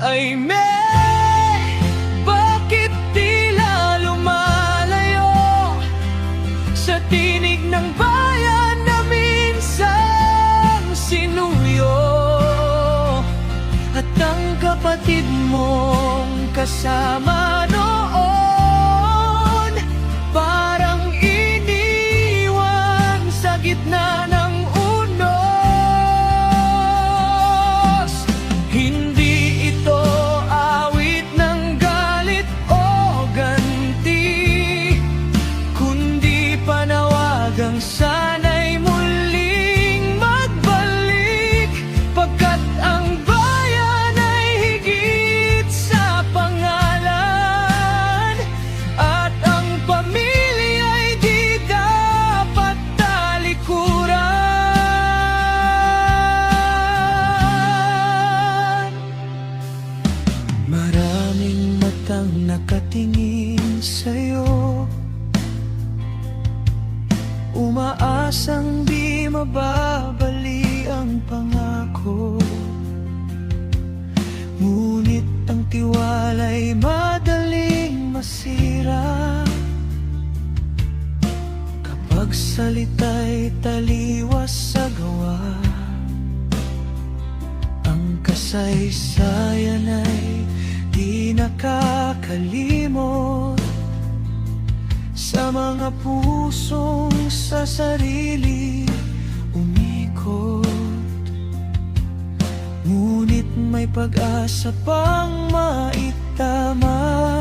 ay bakit tila lumalayo sa tinig ng bayan na minsan sinuyo? At ang kapatid mong kasama noon parang iniwan sa gitna ng unos. Hindi ito awit ng galit o ganti, kundi panawagang sana'y muling magbalik, pagkat ang bayan ay higit sa pangalan, at ang pamilya ay di dapat talikuran. Maraming matang nakatingin sa'yo, umaasang di mababali ang pangako. Ngunit ang tiwala'y madaling masira kapag salita'y taliwas sa gawa. Ang kasaysayan ay di nakakalimot sa mga pusong sa sarili umikot. Ngunit may pag-asa pang maitama